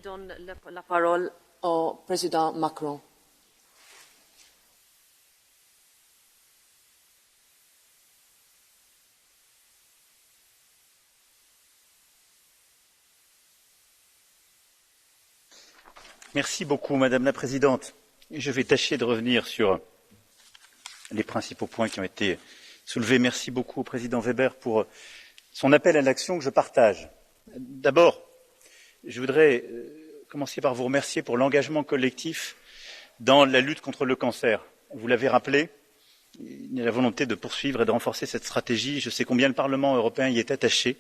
donne la parole au président Macron. Merci beaucoup, Madame la Présidente. Je vais tâcher de revenir sur les principaux points qui ont été soulevés. Merci beaucoup au Président Weber pour son appel à l'action que je partage. D'abord, je voudrais commencer par vous remercier pour l'engagement collectif dans la lutte contre le cancer. Vous l'avez rappelé, il y a la volonté de poursuivre et de renforcer cette stratégie. Je sais combien le Parlement européen y est attaché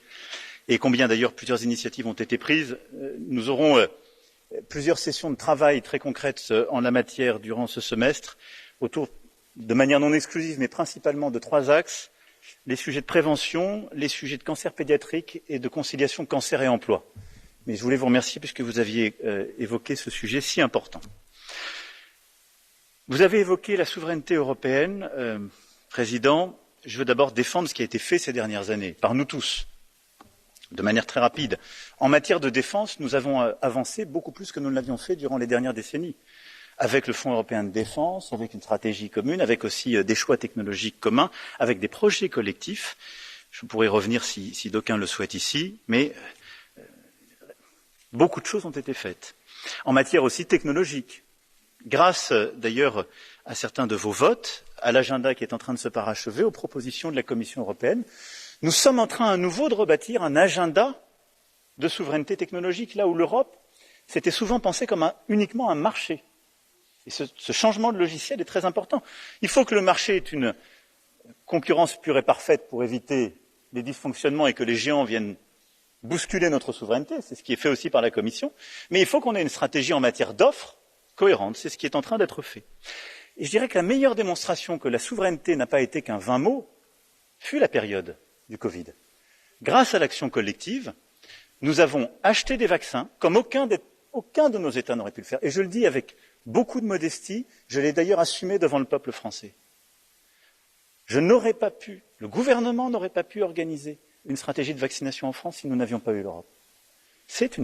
et combien d'ailleurs plusieurs initiatives ont été prises. Nous aurons plusieurs sessions de travail très concrètes en la matière durant ce semestre, autour, de manière non exclusive, mais principalement de 3 axes, les sujets de prévention, les sujets de cancer pédiatrique et de conciliation cancer et emploi. Mais je voulais vous remercier puisque vous aviez évoqué ce sujet si important. Vous avez évoqué la souveraineté européenne, Président. Je veux d'abord défendre ce qui a été fait ces dernières années, par nous tous. De manière très rapide. En matière de défense, nous avons avancé beaucoup plus que nous ne l'avions fait durant les dernières décennies, avec le Fonds européen de défense, avec une stratégie commune, avec aussi des choix technologiques communs, avec des projets collectifs. Je pourrais revenir si d'aucuns le souhaitent ici, mais beaucoup de choses ont été faites. En matière aussi technologique, grâce d'ailleurs à certains de vos votes, à l'agenda qui est en train de se parachever, aux propositions de la Commission européenne, nous sommes en train à nouveau de rebâtir un agenda de souveraineté technologique, là où l'Europe s'était souvent pensée comme uniquement un marché. Et ce changement de logiciel est très important. Il faut que le marché ait une concurrence pure et parfaite pour éviter les dysfonctionnements et que les géants viennent bousculer notre souveraineté, c'est ce qui est fait aussi par la Commission, mais il faut qu'on ait une stratégie en matière d'offres cohérente, c'est ce qui est en train d'être fait. Et je dirais que la meilleure démonstration que la souveraineté n'a pas été qu'un vain mot fut la période du Covid. Grâce à l'action collective, nous avons acheté des vaccins comme aucun de nos États n'aurait pu le faire. Et je le dis avec beaucoup de modestie, je l'ai d'ailleurs assumé devant le peuple français. Je n'aurais pas pu, le gouvernement n'aurait pas pu organiser une stratégie de vaccination en France si nous n'avions pas eu l'Europe. C'est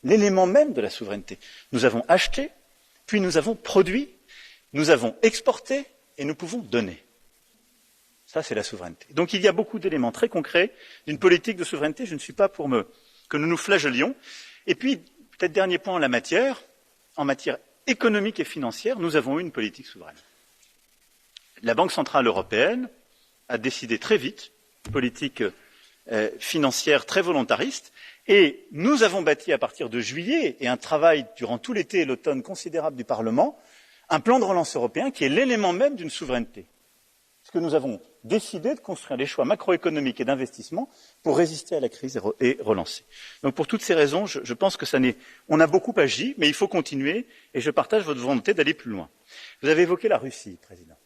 l'élément même de la souveraineté. Nous avons acheté, puis nous avons produit, nous avons exporté et nous pouvons donner. Ça, c'est la souveraineté. Donc il y a beaucoup d'éléments très concrets d'une politique de souveraineté. Je ne suis pas pour que nous nous flagellions. Et puis, peut-être dernier point en matière économique et financière, nous avons eu une politique souveraine. La Banque centrale européenne a décidé très vite, une politique financière très volontariste, et nous avons bâti à partir de juillet, et un travail durant tout l'été et l'automne considérable du Parlement, un plan de relance européen qui est l'élément même d'une souveraineté. Parce que nous avons décidé de construire des choix macroéconomiques et d'investissement pour résister à la crise et relancer. Donc pour toutes ces raisons, je pense que on a beaucoup agi, mais il faut continuer, et je partage votre volonté d'aller plus loin. Vous avez évoqué la Russie, Président.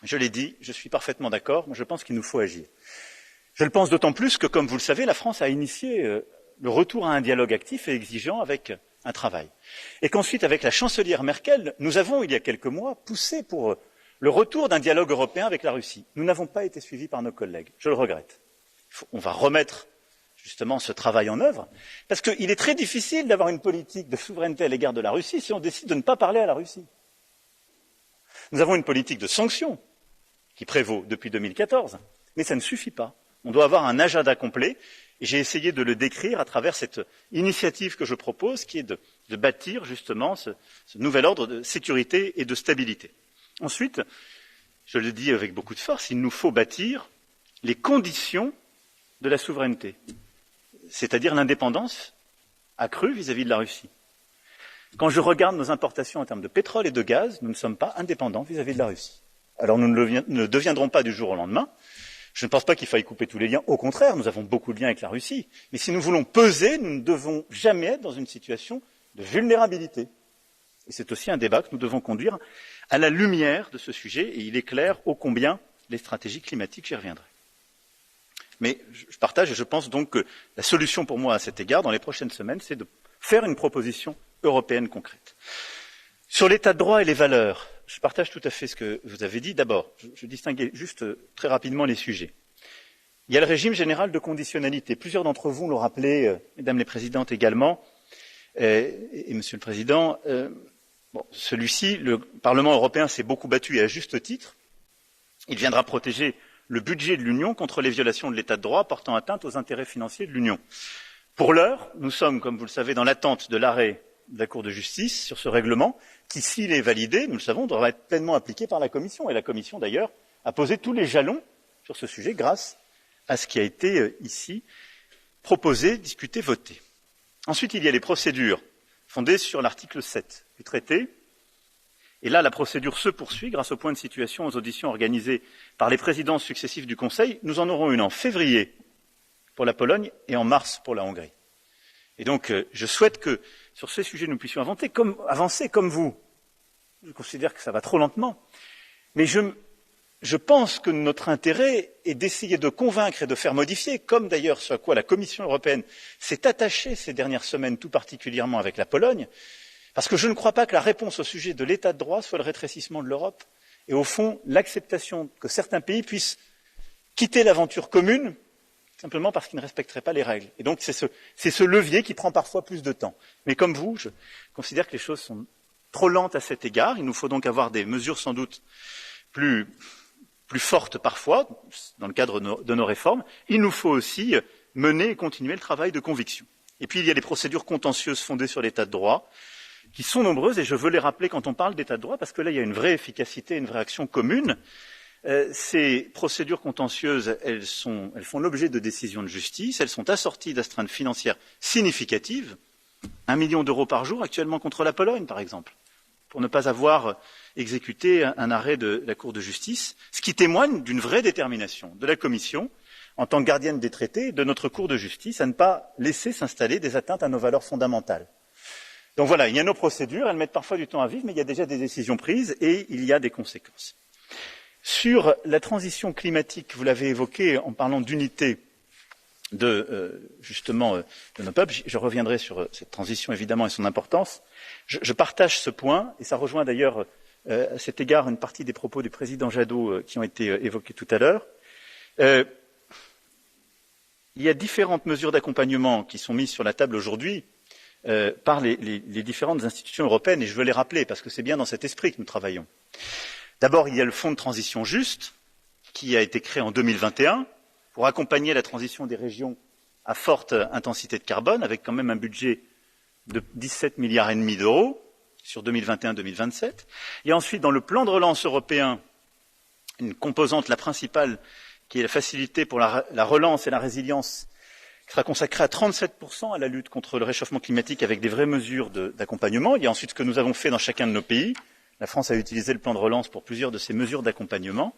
Je l'ai dit, je suis parfaitement d'accord, moi je pense qu'il nous faut agir. Je le pense d'autant plus que, comme vous le savez, la France a initié le retour à un dialogue actif et exigeant avec un travail. Et qu'ensuite, avec la chancelière Merkel, nous avons, il y a quelques mois, poussé pour le retour d'un dialogue européen avec la Russie. Nous n'avons pas été suivis par nos collègues. Je le regrette. On va remettre justement ce travail en œuvre, parce qu'il est très difficile d'avoir une politique de souveraineté à l'égard de la Russie si on décide de ne pas parler à la Russie. Nous avons une politique de sanctions qui prévaut depuis 2014, mais ça ne suffit pas. On doit avoir un agenda complet, et j'ai essayé de le décrire à travers cette initiative que je propose, qui est de bâtir justement ce nouvel ordre de sécurité et de stabilité. Ensuite, je le dis avec beaucoup de force, il nous faut bâtir les conditions de la souveraineté, c'est-à-dire l'indépendance accrue vis-à-vis de la Russie. Quand je regarde nos importations en termes de pétrole et de gaz, nous ne sommes pas indépendants vis-à-vis de la Russie. Alors nous ne deviendrons pas du jour au lendemain. Je ne pense pas qu'il faille couper tous les liens. Au contraire, nous avons beaucoup de liens avec la Russie. Mais si nous voulons peser, nous ne devons jamais être dans une situation de vulnérabilité. Et c'est aussi un débat que nous devons conduire à la lumière de ce sujet, et il est clair ô combien les stratégies climatiques, j'y reviendrai. Mais je partage et je pense donc que la solution pour moi à cet égard, dans les prochaines semaines, c'est de faire une proposition européenne concrète. Sur l'état de droit et les valeurs, je partage tout à fait ce que vous avez dit. D'abord, je distinguais juste très rapidement les sujets. Il y a le régime général de conditionnalité. Plusieurs d'entre vous l'ont rappelé, mesdames les présidentes également, Et Monsieur le Président, celui-ci, le Parlement européen s'est beaucoup battu et à juste titre. Il viendra protéger le budget de l'Union contre les violations de l'état de droit portant atteinte aux intérêts financiers de l'Union. Pour l'heure, nous sommes, comme vous le savez, dans l'attente de l'arrêt de la Cour de justice sur ce règlement qui, s'il est validé, nous le savons, devra être pleinement appliqué par la Commission. Et la Commission, d'ailleurs, a posé tous les jalons sur ce sujet grâce à ce qui a été ici proposé, discuté, voté. Ensuite, il y a les procédures fondées sur l'article 7 du traité. Et là, la procédure se poursuit grâce au point de situation aux auditions organisées par les présidences successives du Conseil. Nous en aurons une en février pour la Pologne et en mars pour la Hongrie. Et donc, je souhaite que sur ces sujets, nous puissions avancer comme vous. Je considère que ça va trop lentement. Mais je pense que notre intérêt est d'essayer de convaincre et de faire modifier, comme d'ailleurs ce à quoi la Commission européenne s'est attachée ces dernières semaines, tout particulièrement avec la Pologne, parce que je ne crois pas que la réponse au sujet de l'état de droit soit le rétrécissement de l'Europe et, au fond, l'acceptation que certains pays puissent quitter l'aventure commune simplement parce qu'ils ne respecteraient pas les règles. Et donc, c'est ce levier qui prend parfois plus de temps. Mais comme vous, je considère que les choses sont trop lentes à cet égard. Il nous faut donc avoir des mesures sans doute plus fortes parfois, dans le cadre de nos réformes. Il nous faut aussi mener et continuer le travail de conviction. Et puis, il y a les procédures contentieuses fondées sur l'état de droit, qui sont nombreuses, et je veux les rappeler quand on parle d'état de droit, parce que là, il y a une vraie efficacité, une vraie action commune. Ces procédures contentieuses, elles font l'objet de décisions de justice, elles sont assorties d'astreintes financières significatives, 1 million d'euros par jour actuellement contre la Pologne, par exemple, pour ne pas avoir exécuté un arrêt de la Cour de justice, ce qui témoigne d'une vraie détermination de la Commission, en tant que gardienne des traités, et de notre Cour de justice, à ne pas laisser s'installer des atteintes à nos valeurs fondamentales. Donc voilà, il y a nos procédures, elles mettent parfois du temps à vivre, mais il y a déjà des décisions prises et il y a des conséquences. Sur la transition climatique, vous l'avez évoqué en parlant d'unité de nos peuples, je reviendrai sur cette transition évidemment et son importance. Je partage ce point, et ça rejoint d'ailleurs à cet égard une partie des propos du président Jadot qui ont été évoqués tout à l'heure. Il y a différentes mesures d'accompagnement qui sont mises sur la table aujourd'hui par les différentes institutions européennes, et je veux les rappeler parce que c'est bien dans cet esprit que nous travaillons. D'abord, il y a le Fonds de transition juste, qui a été créé en 2021 pour accompagner la transition des régions à forte intensité de carbone, avec quand même un budget de 17,5 milliards d'euros sur 2021-2027. Et ensuite, dans le plan de relance européen, une composante, la principale, qui est la facilité pour la relance et la résilience, qui sera consacrée à 37% à la lutte contre le réchauffement climatique avec des vraies mesures d'accompagnement. Il y a ensuite ce que nous avons fait dans chacun de nos pays. La France a utilisé le plan de relance pour plusieurs de ces mesures d'accompagnement.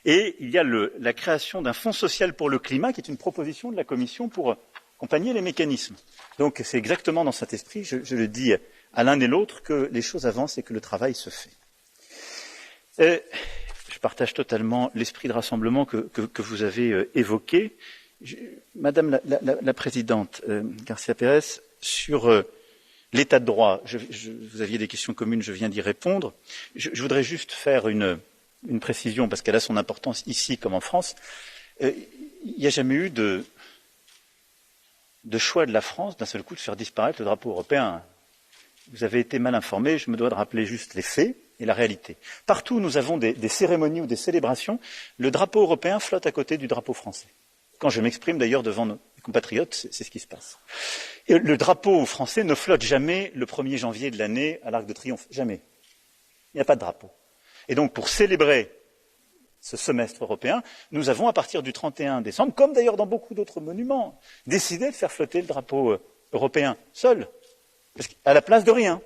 Et il y a la création d'un fonds social pour le climat, qui est une proposition de la Commission pour accompagner les mécanismes. Donc c'est exactement dans cet esprit, je le dis à l'un et l'autre, que les choses avancent et que le travail se fait. Je partage totalement l'esprit de rassemblement que vous avez évoqué. Madame la Présidente García Pérez, sur l'état de droit, vous aviez des questions communes, je viens d'y répondre. Je voudrais juste faire une précision, parce qu'elle a son importance ici comme en France. Il n'y a jamais eu de choix de la France d'un seul coup de faire disparaître le drapeau européen. Vous avez été mal informé, je me dois de rappeler juste les faits et la réalité. Partout où nous avons des cérémonies ou des célébrations, le drapeau européen flotte à côté du drapeau français. Quand je m'exprime d'ailleurs devant nos compatriotes, c'est ce qui se passe. Et le drapeau français ne flotte jamais le 1er janvier de l'année à l'Arc de Triomphe. Jamais. Il n'y a pas de drapeau. Et donc, pour célébrer ce semestre européen, nous avons, à partir du 31 décembre, comme d'ailleurs dans beaucoup d'autres monuments, décidé de faire flotter le drapeau européen seul, à la place de rien.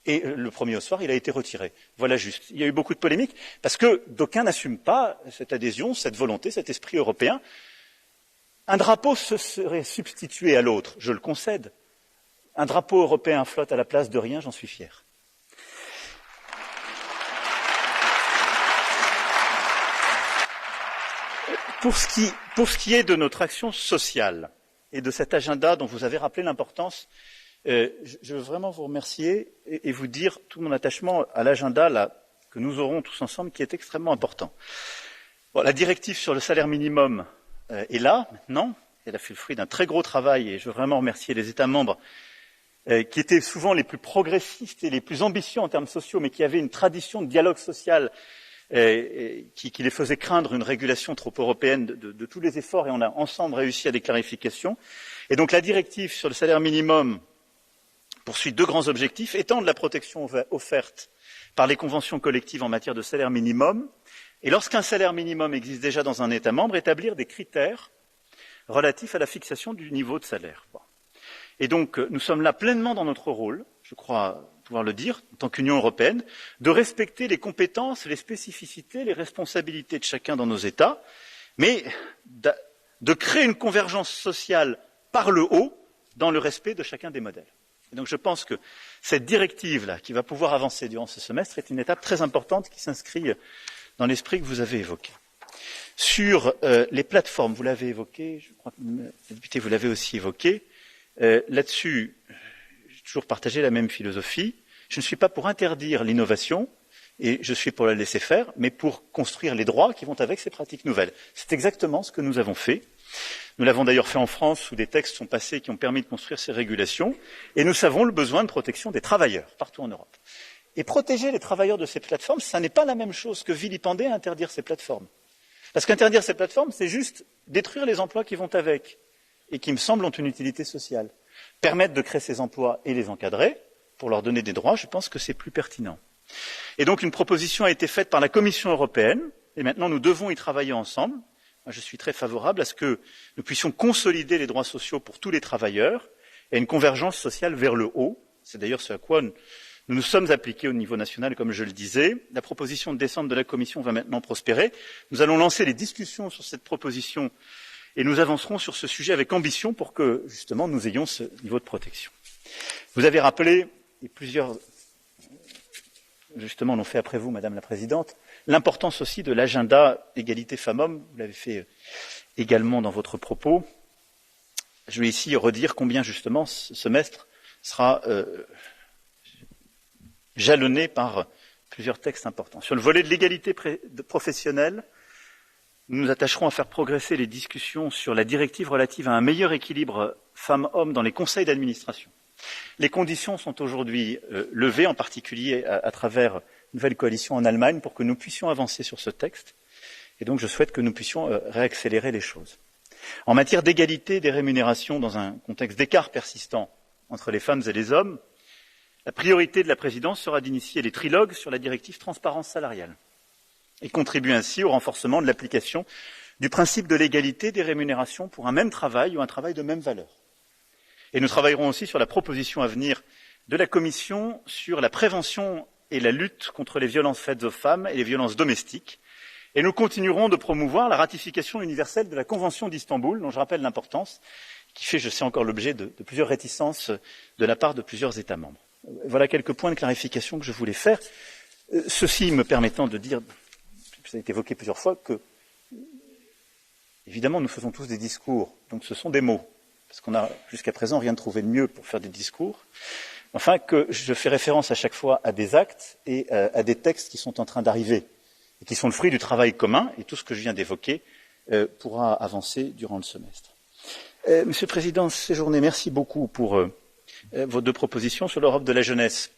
Et le premier au soir, il a été retiré. Voilà juste. Il y a eu beaucoup de polémiques, parce que d'aucuns n'assument pas cette adhésion, cette volonté, cet esprit européen. Un drapeau se serait substitué à l'autre, je le concède. Un drapeau européen flotte à la place de rien, j'en suis fier. Pour ce qui est de notre action sociale et de cet agenda dont vous avez rappelé l'importance, je veux vraiment vous remercier et vous dire tout mon attachement à l'agenda que nous aurons tous ensemble, qui est extrêmement important. Bon, la directive sur le salaire minimum est là, maintenant. Elle a fait le fruit d'un très gros travail et je veux vraiment remercier les États membres qui étaient souvent les plus progressistes et les plus ambitieux en termes sociaux, mais qui avaient une tradition de dialogue social qui les faisait craindre une régulation trop européenne de tous les efforts, et on a ensemble réussi à des clarifications. Et donc la directive sur le salaire minimum poursuit deux grands objectifs: étendre la protection offerte par les conventions collectives en matière de salaire minimum, et lorsqu'un salaire minimum existe déjà dans un État membre, établir des critères relatifs à la fixation du niveau de salaire. Bon. Et donc nous sommes là pleinement dans notre rôle, je crois pouvoir le dire, en tant qu'Union européenne, de respecter les compétences, les spécificités, les responsabilités de chacun dans nos États, mais de créer une convergence sociale par le haut dans le respect de chacun des modèles. Et donc je pense que cette directive-là, qui va pouvoir avancer durant ce semestre, est une étape très importante qui s'inscrit dans l'esprit que vous avez évoqué. Sur les plateformes, vous l'avez évoqué, je crois que la députée vous l'avez aussi évoqué, là-dessus, j'ai toujours partagé la même philosophie. Je ne suis pas pour interdire l'innovation, et je suis pour la laisser faire, mais pour construire les droits qui vont avec ces pratiques nouvelles. C'est exactement ce que nous avons fait. Nous l'avons d'ailleurs fait en France, où des textes sont passés qui ont permis de construire ces régulations, et nous savons le besoin de protection des travailleurs partout en Europe. Et protéger les travailleurs de ces plateformes, ça n'est pas la même chose que vilipender et interdire ces plateformes. Parce qu'interdire ces plateformes, c'est juste détruire les emplois qui vont avec, et qui, me semble, ont une utilité sociale. Permettre de créer ces emplois et les encadrer, pour leur donner des droits, je pense que c'est plus pertinent. Et donc une proposition a été faite par la Commission européenne, et maintenant nous devons y travailler ensemble. Moi, je suis très favorable à ce que nous puissions consolider les droits sociaux pour tous les travailleurs et une convergence sociale vers le haut. C'est d'ailleurs ce à quoi nous nous sommes appliqués au niveau national, comme je le disais. La proposition de décembre de la Commission va maintenant prospérer. Nous allons lancer les discussions sur cette proposition et nous avancerons sur ce sujet avec ambition pour que, justement, nous ayons ce niveau de protection. Vous avez rappelé, et plusieurs, justement, l'ont fait après vous, Madame la Présidente, l'importance aussi de l'agenda égalité femmes-hommes. Vous l'avez fait également dans votre propos. Je vais ici redire combien, justement, ce semestre sera jalonné par plusieurs textes importants. Sur le volet de l'égalité professionnelle, nous nous attacherons à faire progresser les discussions sur la directive relative à un meilleur équilibre femmes-hommes dans les conseils d'administration. Les conditions sont aujourd'hui levées, en particulier à travers une nouvelle coalition en Allemagne, pour que nous puissions avancer sur ce texte. Et donc je souhaite que nous puissions réaccélérer les choses. En matière d'égalité des rémunérations dans un contexte d'écart persistant entre les femmes et les hommes, la priorité de la présidence sera d'initier les trilogues sur la directive transparence salariale et contribuer ainsi au renforcement de l'application du principe de l'égalité des rémunérations pour un même travail ou un travail de même valeur. Et nous travaillerons aussi sur la proposition à venir de la Commission sur la prévention et la lutte contre les violences faites aux femmes et les violences domestiques. Et nous continuerons de promouvoir la ratification universelle de la Convention d'Istanbul, dont je rappelle l'importance, qui fait, je sais, encore l'objet de plusieurs réticences de la part de plusieurs États membres. Voilà quelques points de clarification que je voulais faire. Ceci me permettant de dire, ça a été évoqué plusieurs fois, que, évidemment, nous faisons tous des discours, donc ce sont des mots, parce qu'on n'a jusqu'à présent rien trouvé de mieux pour faire des discours, enfin que je fais référence à chaque fois à des actes et à des textes qui sont en train d'arriver, et qui sont le fruit du travail commun, et tout ce que je viens d'évoquer pourra avancer durant le semestre. Monsieur le Président Séjourné, merci beaucoup pour vos deux propositions sur l'Europe de la jeunesse.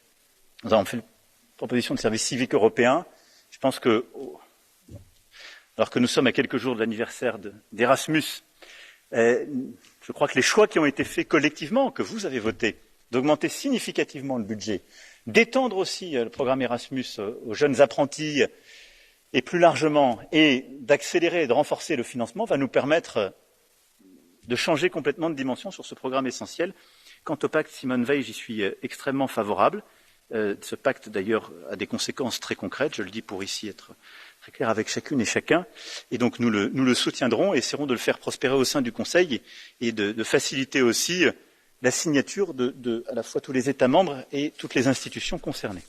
Nous avons fait une proposition de service civique européen. Je pense que, alors que nous sommes à quelques jours de l'anniversaire d'Erasmus, je crois que les choix qui ont été faits collectivement, que vous avez votés, d'augmenter significativement le budget, d'étendre aussi le programme Erasmus aux jeunes apprentis et plus largement, et d'accélérer et de renforcer le financement, va nous permettre de changer complètement de dimension sur ce programme essentiel. Quant au pacte Simone Veil, j'y suis extrêmement favorable. Ce pacte, d'ailleurs, a des conséquences très concrètes, je le dis pour ici être très clair avec chacune et chacun, et donc nous le soutiendrons et essaierons de le faire prospérer au sein du Conseil et de faciliter aussi la signature de à la fois tous les États membres et toutes les institutions concernées.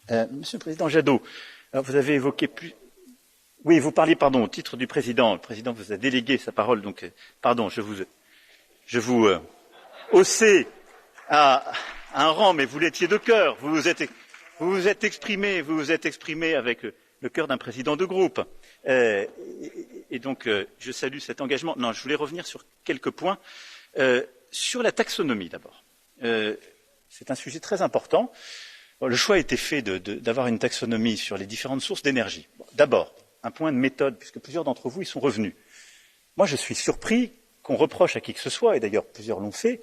Monsieur le Président Jadot, alors vous avez évoqué plus... Oui, vous parliez, pardon, au titre du Président. Le Président vous a délégué sa parole, donc, pardon, je vous haussez à un rang, mais vous l'étiez de cœur. Vous vous êtes exprimé avec le cœur d'un président de groupe. Et donc, je salue cet engagement. Non, je voulais revenir sur quelques points. Sur la taxonomie, d'abord. c'est un sujet très important. Bon, le choix a été fait d'avoir une taxonomie sur les différentes sources d'énergie. Bon, d'abord, un point de méthode, puisque plusieurs d'entre vous y sont revenus. Moi, je suis surpris qu'on reproche à qui que ce soit, et d'ailleurs plusieurs l'ont fait,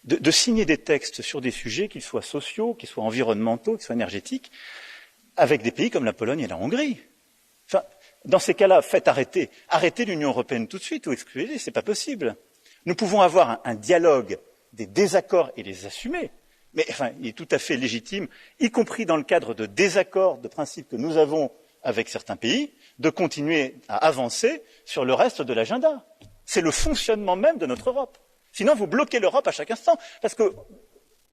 de signer des textes sur des sujets, qu'ils soient sociaux, qu'ils soient environnementaux, qu'ils soient énergétiques, avec des pays comme la Pologne et la Hongrie. Enfin, dans ces cas-là, faites arrêter l'Union européenne tout de suite ou excluez-les, c'est pas possible. Nous pouvons avoir un dialogue des désaccords et les assumer, mais enfin, il est tout à fait légitime, y compris dans le cadre de désaccords de principes que nous avons avec certains pays, de continuer à avancer sur le reste de l'agenda. C'est le fonctionnement même de notre Europe. Sinon, vous bloquez l'Europe à chaque instant, parce que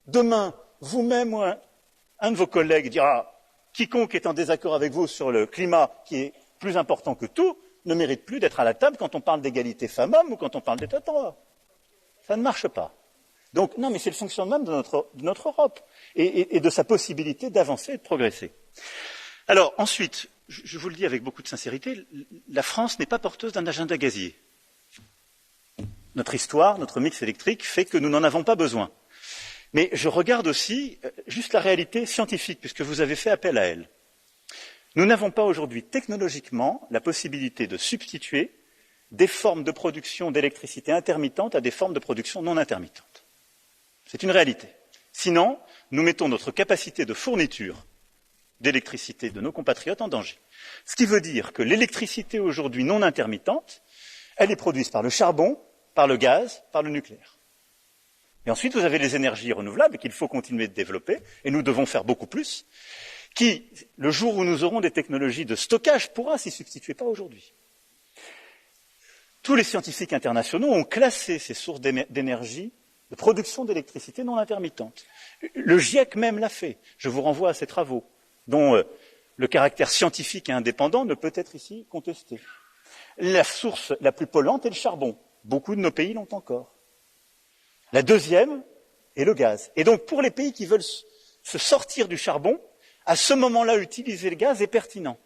demain, vous-même ou un de vos collègues dira quiconque est en désaccord avec vous sur le climat, qui est plus important que tout, ne mérite plus d'être à la table quand on parle d'égalité femmes-hommes ou quand on parle d'état de droit. Ça ne marche pas. Donc, non, mais c'est le fonctionnement même de notre Europe et de sa possibilité d'avancer et de progresser. Alors, ensuite, je vous le dis avec beaucoup de sincérité, la France n'est pas porteuse d'un agenda gazier. Notre histoire, notre mix électrique fait que nous n'en avons pas besoin. Mais je regarde aussi juste la réalité scientifique, puisque vous avez fait appel à elle. Nous n'avons pas aujourd'hui technologiquement la possibilité de substituer des formes de production d'électricité intermittentes à des formes de production non intermittentes. C'est une réalité. Sinon, nous mettons notre capacité de fourniture d'électricité de nos compatriotes en danger. Ce qui veut dire que l'électricité aujourd'hui non intermittente, elle est produite par le charbon, par le gaz, par le nucléaire. Et ensuite, vous avez les énergies renouvelables qu'il faut continuer de développer, et nous devons faire beaucoup plus, qui, le jour où nous aurons des technologies de stockage, pourra s'y substituer, pas aujourd'hui. Tous les scientifiques internationaux ont classé ces sources d'énergie, de production d'électricité non intermittente. Le GIEC même l'a fait. Je vous renvoie à ces travaux, dont le caractère scientifique et indépendant ne peut être ici contesté. La source la plus polluante est le charbon. Beaucoup de nos pays l'ont encore. La deuxième est le gaz. Et donc, pour les pays qui veulent se sortir du charbon, à ce moment-là, utiliser le gaz est pertinent.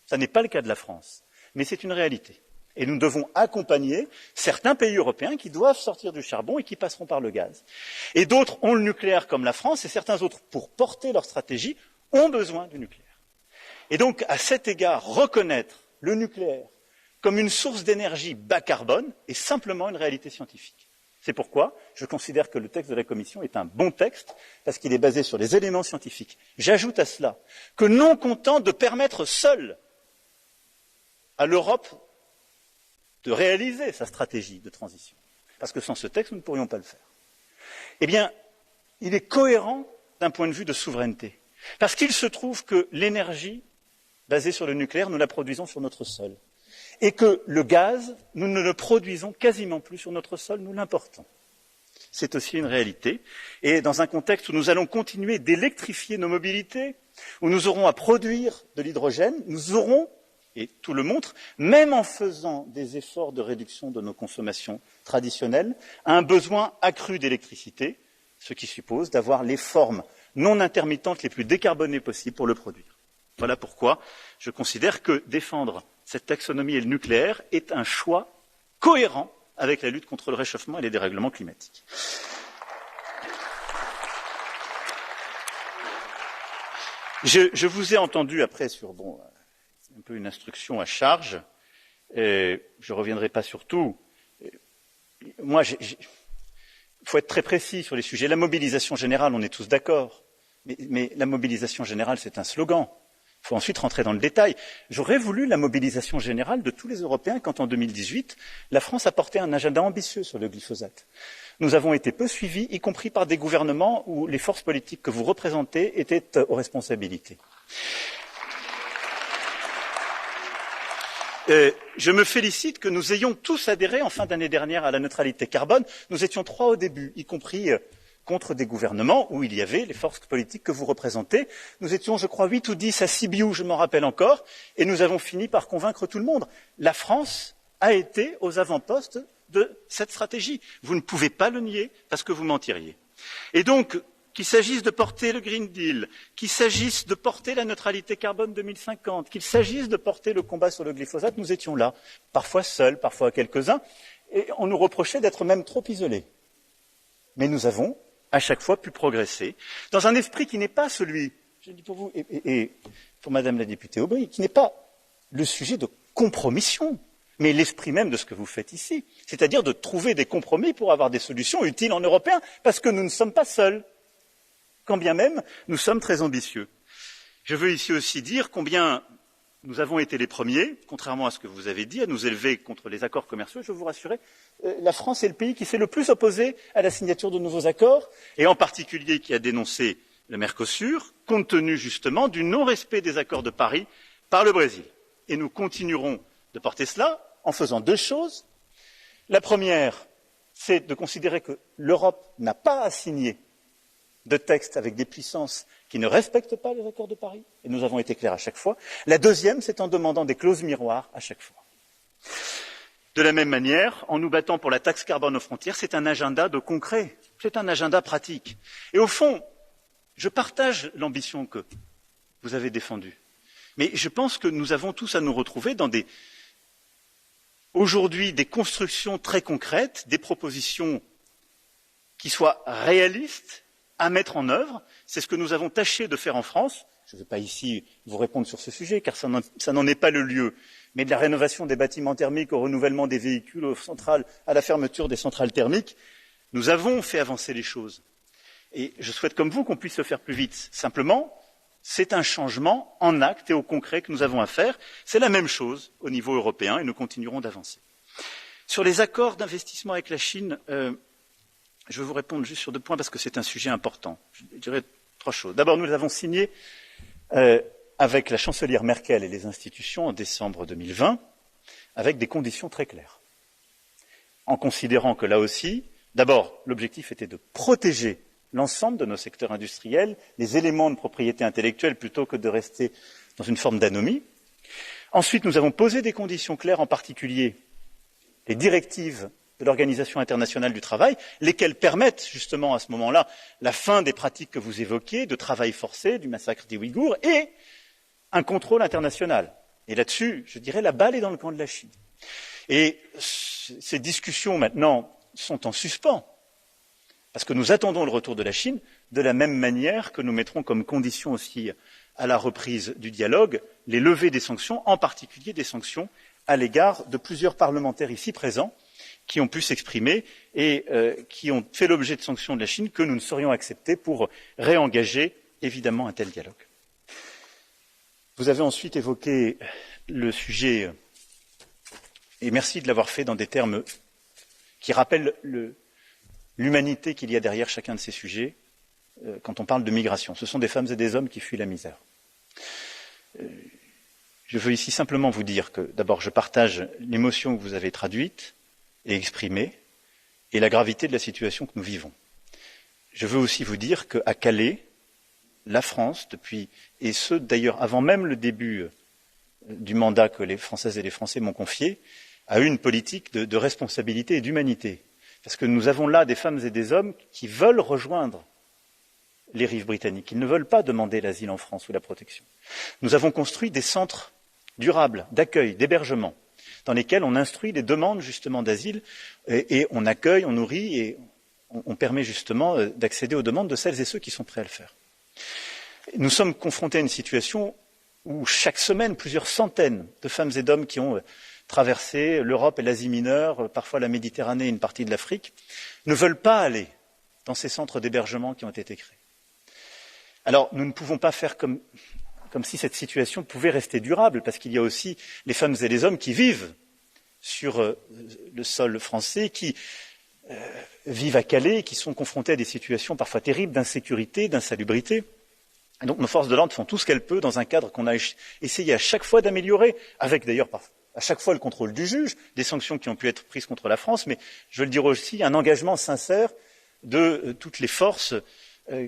Ce n'est pas le cas de la France, mais c'est une réalité. Et nous devons accompagner certains pays européens qui doivent sortir du charbon et qui passeront par le gaz. Et d'autres ont le nucléaire comme la France, et certains autres, pour porter leur stratégie, ont besoin du nucléaire. Et donc, à cet égard, reconnaître le nucléaire comme une source d'énergie bas carbone est simplement une réalité scientifique. C'est pourquoi je considère que le texte de la Commission est un bon texte, parce qu'il est basé sur les éléments scientifiques. J'ajoute à cela que non content de permettre seule à l'Europe de réaliser sa stratégie de transition, parce que sans ce texte, nous ne pourrions pas le faire, eh bien, il est cohérent d'un point de vue de souveraineté, parce qu'il se trouve que l'énergie basée sur le nucléaire, nous la produisons sur notre sol. Et que le gaz, nous ne le produisons quasiment plus sur notre sol, nous l'importons. C'est aussi une réalité. Et dans un contexte où nous allons continuer d'électrifier nos mobilités, où nous aurons à produire de l'hydrogène, nous aurons, et tout le montre, même en faisant des efforts de réduction de nos consommations traditionnelles, un besoin accru d'électricité, ce qui suppose d'avoir les formes non intermittentes les plus décarbonées possibles pour le produire. Voilà pourquoi je considère que défendre cette taxonomie et le nucléaire est un choix cohérent avec la lutte contre le réchauffement et les dérèglements climatiques. Je vous ai entendu après sur un peu une instruction à charge. Je ne reviendrai pas sur tout. Moi, il faut être très précis sur les sujets. La mobilisation générale, on est tous d'accord. Mais la mobilisation générale, c'est un slogan. Il faut ensuite rentrer dans le détail. J'aurais voulu la mobilisation générale de tous les Européens quand, en 2018, la France a porté un agenda ambitieux sur le glyphosate. Nous avons été peu suivis, y compris par des gouvernements où les forces politiques que vous représentez étaient aux responsabilités. Je me félicite que nous ayons tous adhéré en fin d'année dernière à la neutralité carbone. Nous étions 3 au début, y compris contre des gouvernements où il y avait les forces politiques que vous représentez. Nous étions, je crois, 8 ou 10 à Sibiu, je m'en rappelle encore, et nous avons fini par convaincre tout le monde. La France a été aux avant-postes de cette stratégie. Vous ne pouvez pas le nier parce que vous mentiriez. Et donc, qu'il s'agisse de porter le Green Deal, qu'il s'agisse de porter la neutralité carbone 2050, qu'il s'agisse de porter le combat sur le glyphosate, nous étions là, parfois seuls, parfois quelques-uns, et on nous reprochait d'être même trop isolés. Mais nous avons à chaque fois pu progresser, dans un esprit qui n'est pas celui, je dis pour vous et pour Madame la députée Aubry, qui n'est pas le sujet de compromission, mais l'esprit même de ce que vous faites ici, c'est-à-dire de trouver des compromis pour avoir des solutions utiles en européen, parce que nous ne sommes pas seuls, quand bien même nous sommes très ambitieux. Je veux ici aussi dire combien nous avons été les premiers, contrairement à ce que vous avez dit, à nous élever contre les accords commerciaux. Je veux vous rassurer, la France est le pays qui s'est le plus opposé à la signature de nouveaux accords, et en particulier qui a dénoncé le Mercosur, compte tenu justement du non-respect des accords de Paris par le Brésil. Et nous continuerons de porter cela en faisant deux choses. La première, c'est de considérer que l'Europe n'a pas à signer de textes avec des puissances qui ne respectent pas les accords de Paris, et nous avons été clairs à chaque fois. La deuxième, c'est en demandant des clauses miroirs à chaque fois. De la même manière, en nous battant pour la taxe carbone aux frontières, c'est un agenda de concret, c'est un agenda pratique. Et au fond, je partage l'ambition que vous avez défendue, mais je pense que nous avons tous à nous retrouver dans aujourd'hui des constructions très concrètes, des propositions qui soient réalistes, à mettre en œuvre. C'est ce que nous avons tâché de faire en France. Je ne vais pas ici vous répondre sur ce sujet, car ça n'en est pas le lieu. Mais de la rénovation des bâtiments thermiques au renouvellement des véhicules, aux centrales, à la fermeture des centrales thermiques, nous avons fait avancer les choses. Et je souhaite, comme vous, qu'on puisse le faire plus vite. Simplement, c'est un changement en acte et au concret que nous avons à faire. C'est la même chose au niveau européen et nous continuerons d'avancer. Sur les accords d'investissement avec la Chine, je vais vous répondre juste sur deux points parce que c'est un sujet important. Je dirais trois choses. D'abord, nous les avons signés avec la chancelière Merkel et les institutions en décembre 2020, avec des conditions très claires. En considérant que là aussi, d'abord, l'objectif était de protéger l'ensemble de nos secteurs industriels, les éléments de propriété intellectuelle, plutôt que de rester dans une forme d'anomie. Ensuite, nous avons posé des conditions claires, en particulier les directives de l'Organisation internationale du travail, lesquelles permettent justement à ce moment-là la fin des pratiques que vous évoquiez, de travail forcé, du massacre des Ouïghours, et un contrôle international. Et là-dessus, je dirais, la balle est dans le camp de la Chine. Et ces discussions maintenant sont en suspens, parce que nous attendons le retour de la Chine, de la même manière que nous mettrons comme condition aussi à la reprise du dialogue les levées des sanctions, en particulier des sanctions à l'égard de plusieurs parlementaires ici présents, qui ont pu s'exprimer et qui ont fait l'objet de sanctions de la Chine que nous ne saurions accepter pour réengager évidemment un tel dialogue. Vous avez ensuite évoqué le sujet, et merci de l'avoir fait dans des termes qui rappellent l'humanité qu'il y a derrière chacun de ces sujets quand on parle de migration. Ce sont des femmes et des hommes qui fuient la misère. Je veux ici simplement vous dire que d'abord je partage l'émotion que vous avez traduite et exprimée, et la gravité de la situation que nous vivons. Je veux aussi vous dire qu'à Calais, la France, depuis, et ce d'ailleurs avant même le début du mandat que les Françaises et les Français m'ont confié, a eu une politique de responsabilité et d'humanité. Parce que nous avons là des femmes et des hommes qui veulent rejoindre les rives britanniques. Ils ne veulent pas demander l'asile en France ou la protection. Nous avons construit des centres durables d'accueil, d'hébergement, dans lesquels on instruit les demandes justement d'asile et on accueille, on nourrit et on permet justement d'accéder aux demandes de celles et ceux qui sont prêts à le faire. Nous sommes confrontés à une situation où chaque semaine, plusieurs centaines de femmes et d'hommes qui ont traversé l'Europe et l'Asie mineure, parfois la Méditerranée et une partie de l'Afrique, ne veulent pas aller dans ces centres d'hébergement qui ont été créés. Alors, nous ne pouvons pas faire comme si cette situation pouvait rester durable, parce qu'il y a aussi les femmes et les hommes qui vivent sur le sol français, qui vivent à Calais, qui sont confrontés à des situations parfois terribles d'insécurité, d'insalubrité. Et donc nos forces de l'ordre font tout ce qu'elles peuvent dans un cadre qu'on a essayé à chaque fois d'améliorer, avec d'ailleurs à chaque fois le contrôle du juge, des sanctions qui ont pu être prises contre la France, mais je veux le dire aussi, un engagement sincère de toutes les forces,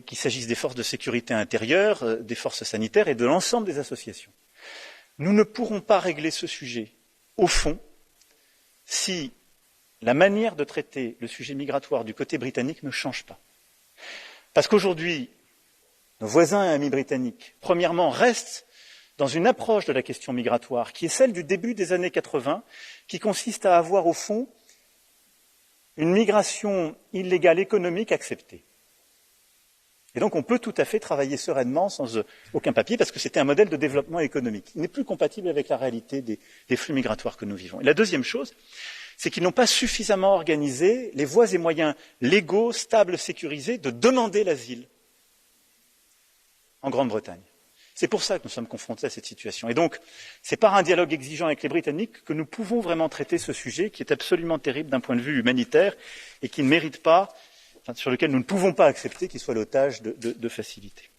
qu'il s'agisse des forces de sécurité intérieure, des forces sanitaires et de l'ensemble des associations. Nous ne pourrons pas régler ce sujet, au fond, si la manière de traiter le sujet migratoire du côté britannique ne change pas. Parce qu'aujourd'hui, nos voisins et amis britanniques, premièrement, restent dans une approche de la question migratoire qui est celle du début des années 80, qui consiste à avoir, au fond, une migration illégale économique acceptée. Et donc on peut tout à fait travailler sereinement sans aucun papier parce que c'était un modèle de développement économique. Il n'est plus compatible avec la réalité des flux migratoires que nous vivons. Et la deuxième chose, c'est qu'ils n'ont pas suffisamment organisé les voies et moyens légaux, stables, sécurisés de demander l'asile en Grande-Bretagne. C'est pour ça que nous sommes confrontés à cette situation. Et donc, c'est par un dialogue exigeant avec les Britanniques que nous pouvons vraiment traiter ce sujet qui est absolument terrible d'un point de vue humanitaire et qui ne mérite pas, sur lequel nous ne pouvons pas accepter qu'il soit l'otage de facilités.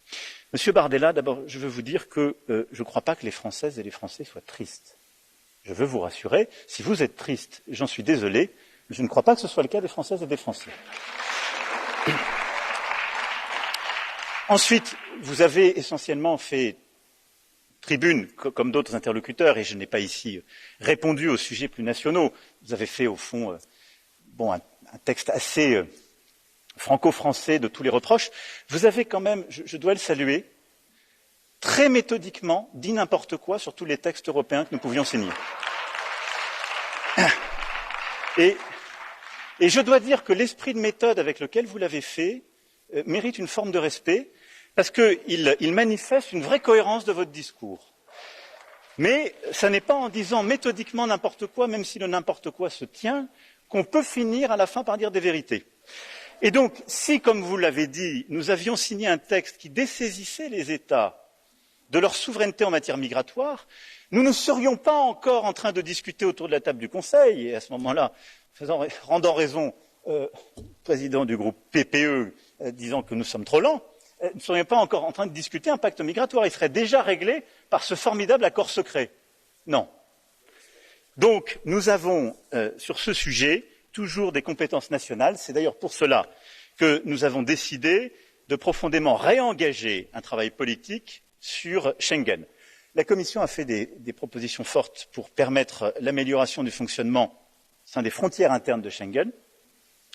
Monsieur Bardella, d'abord, je veux vous dire que je ne crois pas que les Françaises et les Français soient tristes. Je veux vous rassurer, si vous êtes triste, j'en suis désolé, je ne crois pas que ce soit le cas des Françaises et des Français. Ensuite, vous avez essentiellement fait tribune, comme d'autres interlocuteurs, et je n'ai pas ici répondu aux sujets plus nationaux. Vous avez fait, au fond, un texte assez franco-français de tous les reproches. Vous avez quand même, je dois le saluer, très méthodiquement dit n'importe quoi sur tous les textes européens que nous pouvions signer. Et je dois dire que l'esprit de méthode avec lequel vous l'avez fait mérite une forme de respect, parce qu'il manifeste une vraie cohérence de votre discours. Mais ce n'est pas en disant méthodiquement n'importe quoi, même si le n'importe quoi se tient, qu'on peut finir à la fin par dire des vérités. Et donc, si, comme vous l'avez dit, nous avions signé un texte qui dessaisissait les États de leur souveraineté en matière migratoire, nous ne serions pas encore en train de discuter autour de la table du Conseil, et à ce moment-là, rendant raison au président du groupe PPE, disant que nous sommes trop lents, nous ne serions pas encore en train de discuter un pacte migratoire. Il serait déjà réglé par ce formidable accord secret. Non. Donc, nous avons, sur ce sujet, toujours des compétences nationales. C'est d'ailleurs pour cela que nous avons décidé de profondément réengager un travail politique sur Schengen. La Commission a fait des propositions fortes pour permettre l'amélioration du fonctionnement au sein des frontières internes de Schengen.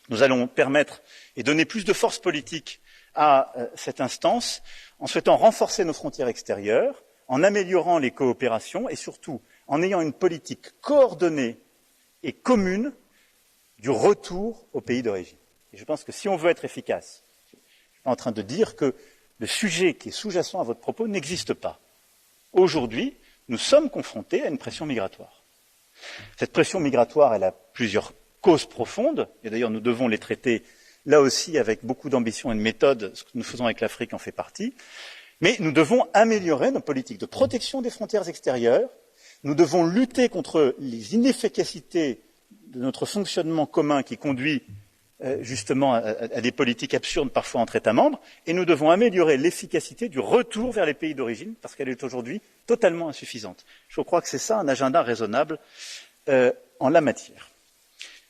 Nous allons permettre et donner plus de force politique à cette instance en souhaitant renforcer nos frontières extérieures, en améliorant les coopérations et surtout en ayant une politique coordonnée et commune du retour au pays d'origine. Et je pense que si on veut être efficace, je suis pas en train de dire que le sujet qui est sous-jacent à votre propos n'existe pas. Aujourd'hui, nous sommes confrontés à une pression migratoire. Cette pression migratoire, elle a plusieurs causes profondes, et d'ailleurs nous devons les traiter là aussi avec beaucoup d'ambition et de méthode, ce que nous faisons avec l'Afrique en fait partie, mais nous devons améliorer nos politiques de protection des frontières extérieures, nous devons lutter contre les inefficacités de notre fonctionnement commun qui conduit justement à des politiques absurdes parfois entre États membres, et nous devons améliorer l'efficacité du retour vers les pays d'origine, parce qu'elle est aujourd'hui totalement insuffisante. Je crois que c'est ça un agenda raisonnable en la matière.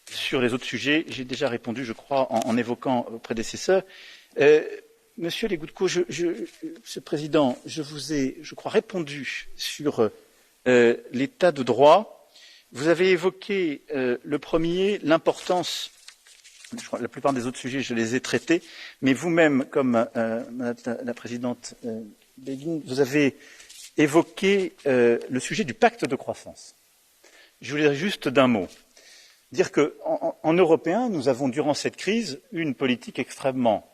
Sur les autres sujets, j'ai déjà répondu, je crois, en évoquant vos prédécesseurs. Monsieur Legutko, Monsieur le Président, je vous ai, je crois, répondu sur l'état de droit. Vous avez évoqué le premier, l'importance. Je crois que la plupart des autres sujets, je les ai traités, mais vous-même, comme la présidente Beghin, vous avez évoqué le sujet du pacte de croissance. Je voulais juste d'un mot dire qu'en Européens, nous avons, durant cette crise, eu une politique extrêmement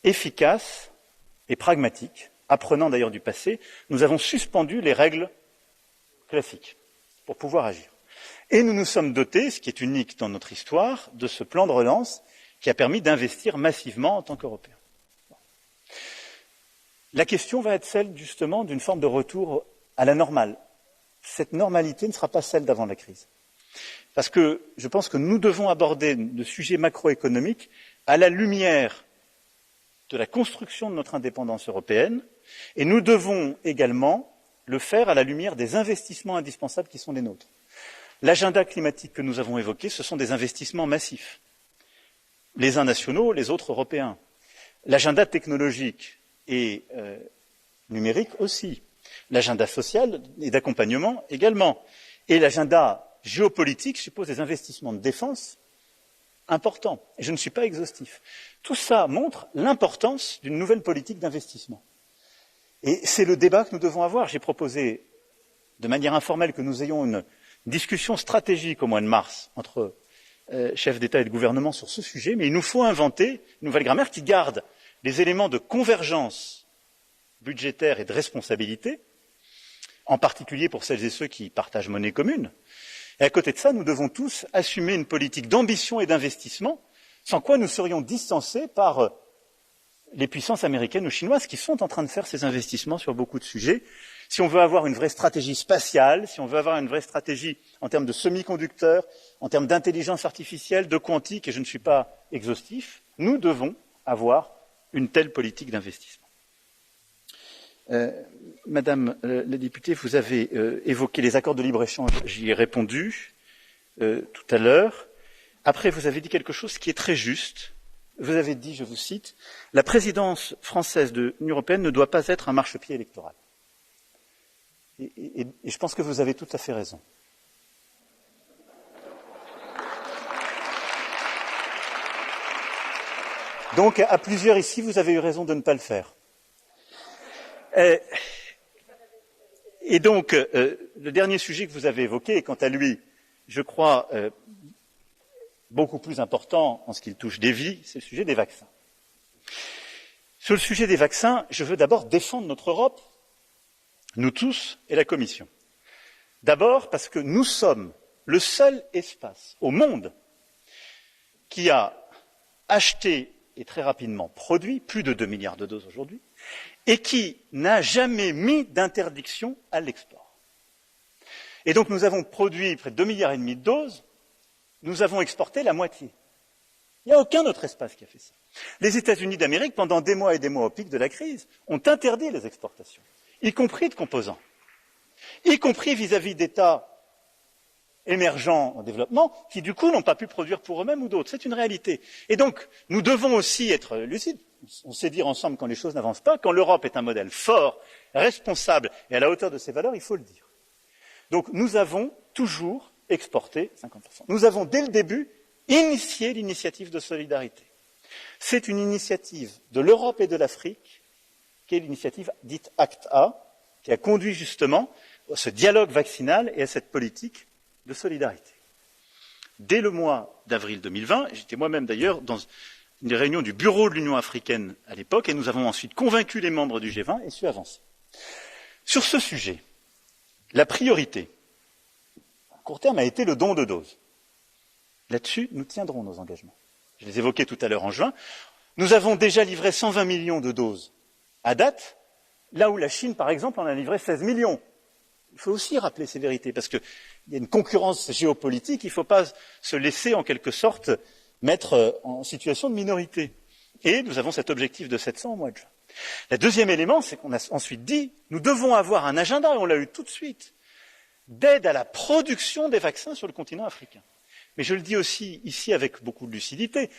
efficace et pragmatique, apprenant d'ailleurs du passé. Nous avons suspendu les règles classiques pour pouvoir agir. Et nous nous sommes dotés, ce qui est unique dans notre histoire, de ce plan de relance qui a permis d'investir massivement en tant qu'Européens. La question va être celle, justement, d'une forme de retour à la normale. Cette normalité ne sera pas celle d'avant la crise. Parce que je pense que nous devons aborder le sujet macroéconomique à la lumière de la construction de notre indépendance européenne, et nous devons également le faire à la lumière des investissements indispensables qui sont les nôtres. L'agenda climatique que nous avons évoqué, ce sont des investissements massifs, les uns nationaux, les autres européens. L'agenda technologique et numérique aussi, l'agenda social et d'accompagnement également, et l'agenda géopolitique suppose des investissements de défense importants. Et je ne suis pas exhaustif. Tout ça montre l'importance d'une nouvelle politique d'investissement. Et c'est le débat que nous devons avoir. J'ai proposé, de manière informelle, que nous ayons une discussion stratégique au mois de mars entre chefs d'État et de gouvernement sur ce sujet, mais il nous faut inventer une nouvelle grammaire qui garde les éléments de convergence budgétaire et de responsabilité, en particulier pour celles et ceux qui partagent monnaie commune. Et à côté de ça, nous devons tous assumer une politique d'ambition et d'investissement, sans quoi nous serions distancés par les puissances américaines ou chinoises qui sont en train de faire ces investissements sur beaucoup de sujets. Si on veut avoir une vraie stratégie spatiale, si on veut avoir une vraie stratégie en termes de semi-conducteurs, en termes d'intelligence artificielle, de quantique, et je ne suis pas exhaustif, nous devons avoir une telle politique d'investissement. Madame la députée, vous avez évoqué les accords de libre-échange, j'y ai répondu tout à l'heure. Après, vous avez dit quelque chose qui est très juste. Vous avez dit, je vous cite, « La présidence française de l'Union européenne ne doit pas être un marchepied électoral ». Et je pense que vous avez tout à fait raison. Donc, à plusieurs ici, vous avez eu raison de ne pas le faire. Et donc, le dernier sujet que vous avez évoqué est, quant à lui, je crois, beaucoup plus important en ce qu'il touche des vies, c'est le sujet des vaccins. Sur le sujet des vaccins, je veux d'abord défendre notre Europe, nous tous et la Commission. D'abord parce que nous sommes le seul espace au monde qui a acheté et très rapidement produit plus de 2 milliards de doses aujourd'hui et qui n'a jamais mis d'interdiction à l'export. Et donc nous avons produit près de 2,5 milliards de doses, nous avons exporté la moitié. Il n'y a aucun autre espace qui a fait ça. Les États-Unis d'Amérique, pendant des mois et des mois au pic de la crise, ont interdit les exportations, y compris de composants, y compris vis-à-vis d'États émergents en développement, qui du coup n'ont pas pu produire pour eux-mêmes ou d'autres. C'est une réalité. Et donc, nous devons aussi être lucides. On sait dire ensemble quand les choses n'avancent pas, quand l'Europe est un modèle fort, responsable et à la hauteur de ses valeurs, il faut le dire. Donc, nous avons toujours exporté 50%. Nous avons, dès le début, initié l'initiative de solidarité. C'est une initiative de l'Europe et de l'Afrique, qui est l'initiative dite ACT-A, qui a conduit justement à ce dialogue vaccinal et à cette politique de solidarité. Dès le mois d'avril 2020, j'étais moi-même d'ailleurs dans une réunion du bureau de l'Union africaine à l'époque, et nous avons ensuite convaincu les membres du G20 et su avancer. Sur ce sujet, la priorité, à court terme, a été le don de doses. Là-dessus, nous tiendrons nos engagements. Je les évoquais tout à l'heure en juin. Nous avons déjà livré 120 millions de doses à date, là où la Chine, par exemple, en a livré 16 millions. Il faut aussi rappeler ces vérités, parce qu'il y a une concurrence géopolitique, il ne faut pas se laisser, en quelque sorte, mettre en situation de minorité. Et nous avons cet objectif de 700 au mois de juin. Le deuxième élément, c'est qu'on a ensuite dit, nous devons avoir un agenda, et on l'a eu tout de suite, d'aide à la production des vaccins sur le continent africain. Mais je le dis aussi ici avec beaucoup de lucidité,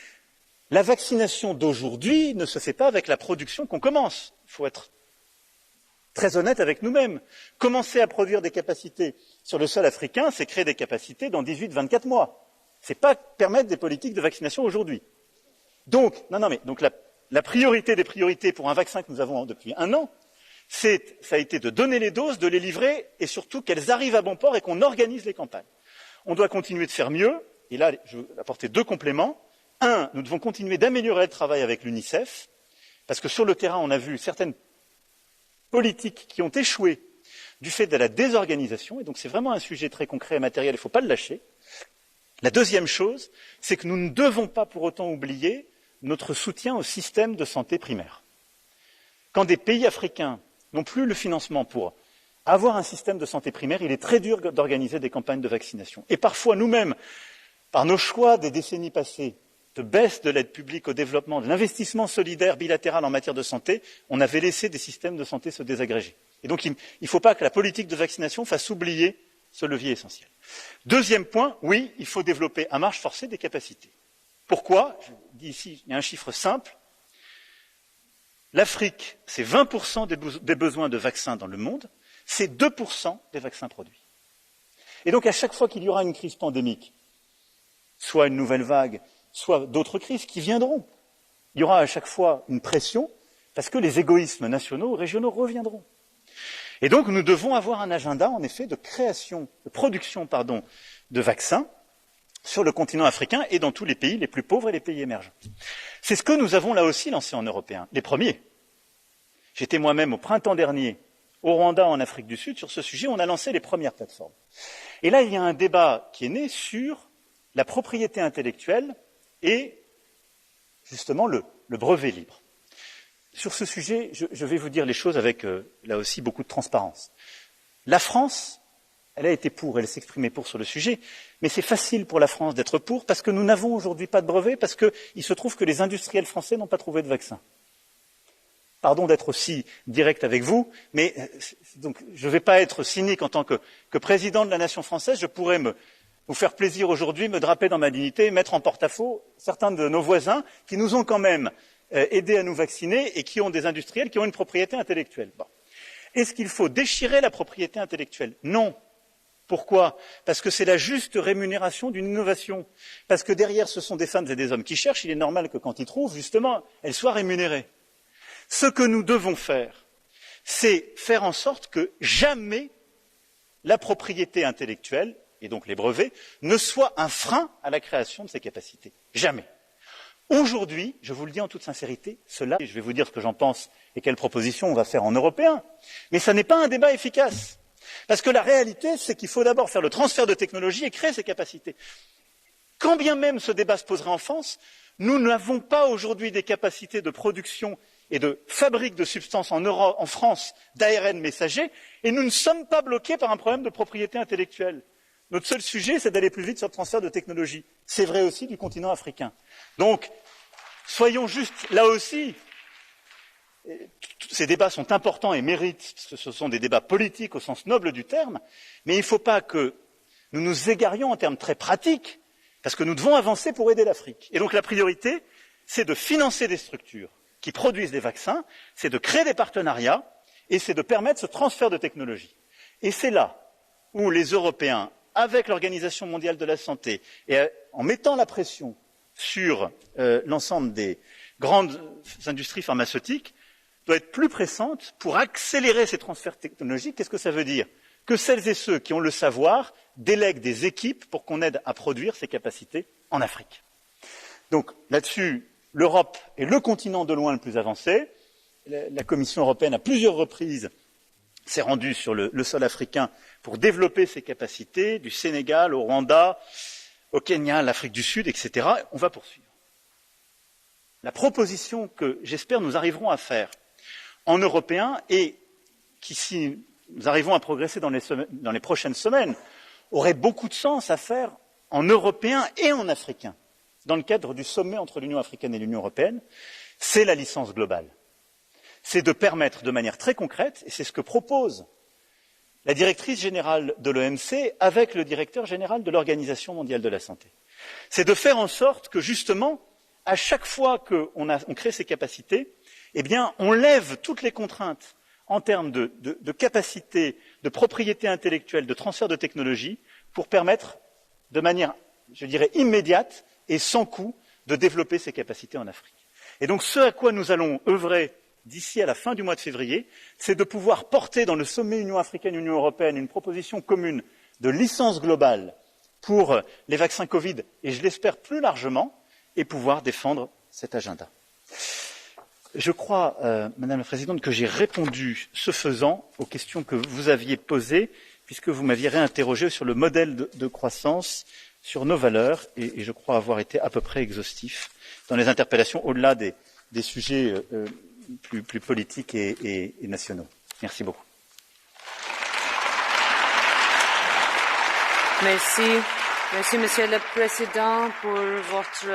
la vaccination d'aujourd'hui ne se fait pas avec la production qu'on commence. Il faut être très honnête avec nous-mêmes. Commencer à produire des capacités sur le sol africain, c'est créer des capacités dans 18-24 mois. Ce n'est pas permettre des politiques de vaccination aujourd'hui. Donc, la priorité des priorités pour un vaccin que nous avons depuis 1 an, ça a été de donner les doses, de les livrer et surtout qu'elles arrivent à bon port et qu'on organise les campagnes. On doit continuer de faire mieux, et là, je veux apporter 2 compléments. 1, nous devons continuer d'améliorer le travail avec l'UNICEF, parce que sur le terrain, on a vu certaines politiques qui ont échoué du fait de la désorganisation, et donc c'est vraiment un sujet très concret et matériel, il ne faut pas le lâcher. La deuxième chose, c'est que nous ne devons pas pour autant oublier notre soutien au système de santé primaire. Quand des pays africains n'ont plus le financement pour avoir un système de santé primaire, il est très dur d'organiser des campagnes de vaccination. Et parfois, nous-mêmes, par nos choix des décennies passées, de baisse de l'aide publique au développement, de l'investissement solidaire bilatéral en matière de santé, on avait laissé des systèmes de santé se désagréger. Et donc, il ne faut pas que la politique de vaccination fasse oublier ce levier essentiel. Deuxième point, oui, il faut développer à marche forcée des capacités. Pourquoi? Je dis ici, il y a un chiffre simple. L'Afrique, c'est 20% des besoins de vaccins dans le monde, c'est 2% des vaccins produits. Et donc, à chaque fois qu'il y aura une crise pandémique, soit une nouvelle vague, soit d'autres crises qui viendront, il y aura à chaque fois une pression, parce que les égoïsmes nationaux ou régionaux reviendront. Et donc, nous devons avoir un agenda, en effet, de production de vaccins, sur le continent africain et dans tous les pays les plus pauvres et les pays émergents. C'est ce que nous avons là aussi lancé en européen, les premiers. J'étais moi-même au printemps dernier au Rwanda, en Afrique du Sud, sur ce sujet, on a lancé les premières plateformes. Et là, il y a un débat qui est né sur la propriété intellectuelle et justement le brevet libre. Sur ce sujet, je vais vous dire les choses avec, là aussi, beaucoup de transparence. La France, elle a été pour, elle s'est exprimée pour sur le sujet, mais c'est facile pour la France d'être pour parce que nous n'avons aujourd'hui pas de brevet, parce qu'il se trouve que les industriels français n'ont pas trouvé de vaccin. Pardon d'être aussi direct avec vous, mais donc, je ne vais pas être cynique en tant que président de la nation française. Je pourrais vous faire plaisir aujourd'hui, me draper dans ma dignité et mettre en porte-à-faux certains de nos voisins qui nous ont quand même aidés à nous vacciner et qui ont des industriels qui ont une propriété intellectuelle. Bon. Est-ce qu'il faut déchirer la propriété intellectuelle? Non. Pourquoi? Parce que c'est la juste rémunération d'une innovation. Parce que derrière, ce sont des femmes et des hommes qui cherchent. Il est normal que quand ils trouvent, justement, elles soient rémunérées. Ce que nous devons faire, c'est faire en sorte que jamais la propriété intellectuelle, et donc les brevets, ne soit un frein à la création de ces capacités. Jamais. Aujourd'hui, je vous le dis en toute sincérité, je vais vous dire ce que j'en pense et quelles propositions on va faire en européen, mais ça n'est pas un débat efficace. Parce que la réalité, c'est qu'il faut d'abord faire le transfert de technologie et créer ces capacités. Quand bien même ce débat se poserait en France, nous n'avons pas aujourd'hui des capacités de production et de fabrique de substances en France d'ARN messager, et nous ne sommes pas bloqués par un problème de propriété intellectuelle. Notre seul sujet, c'est d'aller plus vite sur le transfert de technologie. C'est vrai aussi du continent africain. Donc, soyons justes, là aussi, ces débats sont importants et méritent, parce que ce sont des débats politiques au sens noble du terme, mais il ne faut pas que nous nous égarions en termes très pratiques, parce que nous devons avancer pour aider l'Afrique. Et donc la priorité, c'est de financer des structures qui produisent des vaccins, c'est de créer des partenariats et c'est de permettre ce transfert de technologie. Et c'est là où les Européens, avec l'Organisation mondiale de la santé et en mettant la pression sur l'ensemble des grandes industries pharmaceutiques, doivent être plus pressantes pour accélérer ces transferts technologiques. Qu'est-ce que ça veut dire? Que celles et ceux qui ont le savoir délèguent des équipes pour qu'on aide à produire ces capacités en Afrique. Donc là-dessus, l'Europe est le continent de loin le plus avancé. La Commission européenne, à plusieurs reprises, s'est rendue sur le sol africain pour développer ses capacités, du Sénégal au Rwanda, au Kenya, l'Afrique du Sud, etc. On va poursuivre. La proposition que j'espère nous arriverons à faire en européen et qui, si nous arrivons à progresser dans les prochaines semaines, aurait beaucoup de sens à faire en européen et en africain, dans le cadre du sommet entre l'Union africaine et l'Union européenne, c'est la licence globale. C'est de permettre de manière très concrète, et c'est ce que propose la directrice générale de l'OMC avec le directeur général de l'Organisation mondiale de la santé. C'est de faire en sorte que, justement, à chaque fois qu'on crée ces capacités, eh bien, on lève toutes les contraintes en termes de capacité, de propriété intellectuelle, de transfert de technologie, pour permettre, de manière, je dirais, immédiate et sans coût, de développer ces capacités en Afrique. Et donc, ce à quoi nous allons œuvrer d'ici à la fin du mois de février, c'est de pouvoir porter dans le sommet Union africaine-Union européenne une proposition commune de licence globale pour les vaccins Covid, et je l'espère plus largement, et pouvoir défendre cet agenda. Je crois, Madame la Présidente, que j'ai répondu, ce faisant, aux questions que vous aviez posées, puisque vous m'aviez réinterrogé sur le modèle de croissance, sur nos valeurs, et je crois avoir été à peu près exhaustif dans les interpellations, au-delà des sujets plus politiques et nationaux. Merci beaucoup. Merci. Merci, Monsieur le Président, pour votre